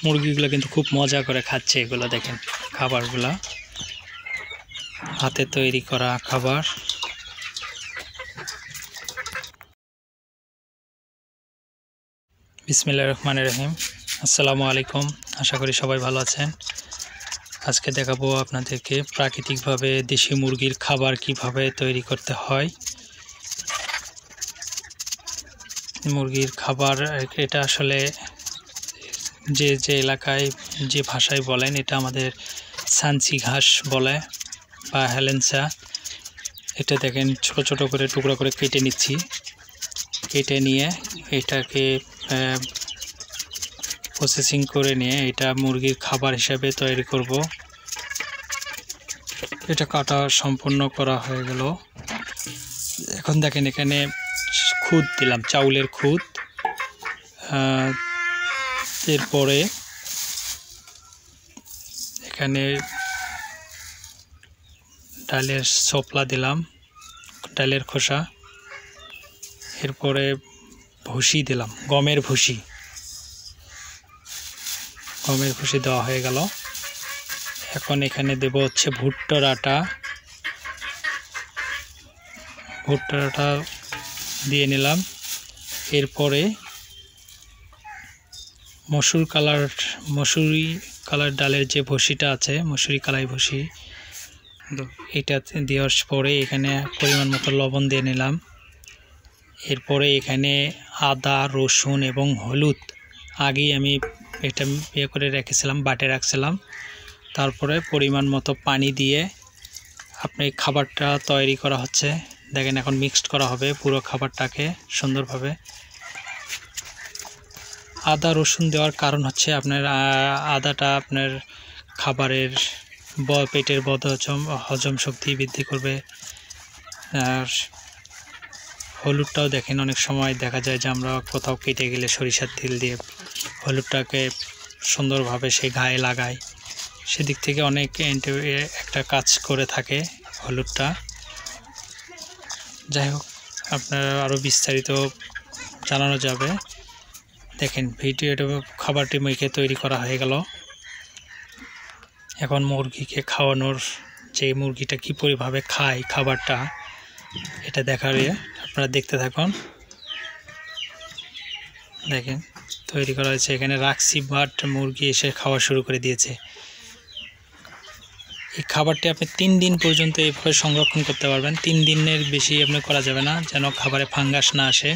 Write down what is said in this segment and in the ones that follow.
মুরগিগুলো কিন্তু খুব মজা করে খাচ্ছে। এগুলো দেখেন খাবারগুলো, হাতে তৈরি করা খাবার। বিসমিল্লাহির রহমানির রহিম। আসসালামু আলাইকুম, আশা করি সবাই ভালো আছেন। আজকে দেখাবো আপনাদেরকে প্রাকৃতিকভাবে দেশি মুরগির খাবার কিভাবে তৈরি করতে হয়। মুরগির খাবার এটা আসলে যে এলাকায় যে ভাষায় বলেন, এটা আমাদের সানসি ঘাস বলে বা হেলেন্সা। এটা দেখেন ছোট ছোট করে টুকরো করে কেটে নিচ্ছি। কেটে নিয়ে এটাকে প্রসেসিং করে নিয়ে এটা মুরগির খাবার হিসাবে তৈরি করব। এটা কাটা সম্পূর্ণ করা হয়ে গেল। এখন দেখেন এখানে খুদ দিলাম, চাউলের খুদ। এরপরে এখানে ডালের ছোপলা দিলাম, ডালের খোসা। এরপরে ভুসি দিলাম, গমের ভুসি। গমের ভুসি দেওয়া হয়ে গেল। এখন এখানে দেব হচ্ছে ভুট্টার আটা। ভুট্টার আটা দিয়ে নিলাম। এরপরে মসুরি কালার ডালের যে ভুসিটা আছে, মসুরি কালাই ভুসি, এটা দেওয়ার পরে এখানে পরিমাণ মতো লবণ দিয়ে নিলাম। এরপরে এখানে আদা, রসুন এবং হলুদ আগেই আমি এটা করে রেখেছিলাম, বাটে রাখছিলাম। তারপরে পরিমাণ মতো পানি দিয়ে আপনি খাবারটা তৈরি করা হচ্ছে। দেখেন এখন মিক্সড করা হবে পুরো খাবারটাকে সুন্দরভাবে। আদা রসুন দেওয়ার কারণ হচ্ছে আপনার আদাটা আপনার খাবারের পেটের হজম শক্তি বৃদ্ধি করবে। আর হলুদটাও দেখেন অনেক সময় দেখা যায় যে আমরা কোথাও কেটে গেলে সরিষার তেল দিয়ে হলুদটাকে সুন্দরভাবে সে গায়ে লাগাই। সেদিক থেকে অনেক একটা কাজ করে থাকে হলুদটা। যাই হোক, আপনার আরও বিস্তারিত জানানো যাবে। দেখেন ভিডিওটা, খাবারটি মেখে তৈরি করা হয়ে গেল। এখন মুরগিকে খাওয়ানোর, যে মুরগিটা কী পরিভাবে খায় খাবারটা, এটা দেখার আপনারা দেখতে থাকুন। দেখেন তৈরি করা হয়েছে, এখানে রাখছি, বাট মুরগি এসে খাওয়া শুরু করে দিয়েছে। এই খাবারটি আপনি 3 দিন পর্যন্ত এইভাবে সংরক্ষণ করতে পারবেন। 3 দিনের বেশি আপনি করা যাবে না, যেন খাবারে ফাঙ্গাস না আসে।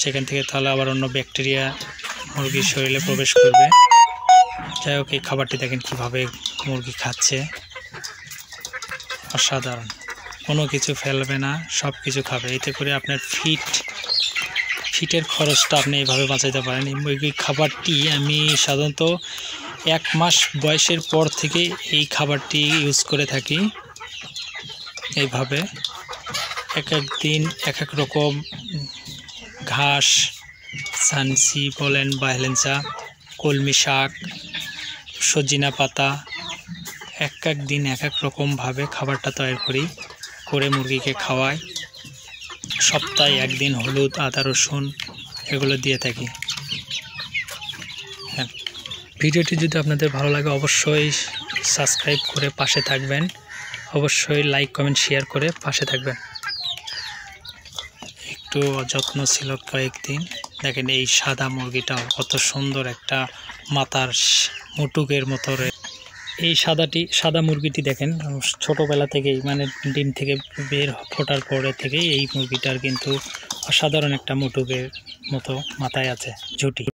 সেখান থেকে তাহলে আবার অন্য ব্যাকটেরিয়া মুরগির শরীরে প্রবেশ করবে। যাই হোক, এই খাবারটি দেখেন কিভাবে মুরগি খাচ্ছে, অসাধারণ। কোনো কিছু ফেলবে না, সব কিছু খাবে। এতে করে আপনার ফিটের খরচটা আপনি এইভাবে বাঁচাইতে পারেন। এই খাবারটি আমি সাধারণত 1 মাস বয়সের পর থেকে এই খাবারটি ইউজ করে থাকি। এইভাবে এক এক দিন এক এক রকম ঘাস, সানসি বলেন বা হেলেন্সা, কলমি শাক, সজিনা পাতা, এক এক দিন এক এক রকমভাবে খাবারটা তৈরি করে মুরগিকে খাওয়াই। সপ্তাহে 1 দিন হলুদ, আদা, রসুন এগুলো দিয়ে থাকি। ভিডিওটি যদি আপনাদের ভালো লাগে অবশ্যই সাবস্ক্রাইব করে পাশে থাকবেন। অবশ্যই লাইক, কমেন্ট, শেয়ার করে পাশে থাকবেন। একটু অযত্ন ছিল কয়েকদিন। দেখেন এই সাদা মুরগিটা কত সুন্দর, একটা মাথার মুটুকের মতো। এই সাদা মুরগিটি দেখেন ছোটোবেলা থেকেই, মানে ডিম থেকে ফোটার পরে থেকেই এই মুরগিটার কিন্তু অসাধারণ একটা মুটুকের মতো মাথায় আছে, ঝুঁটি।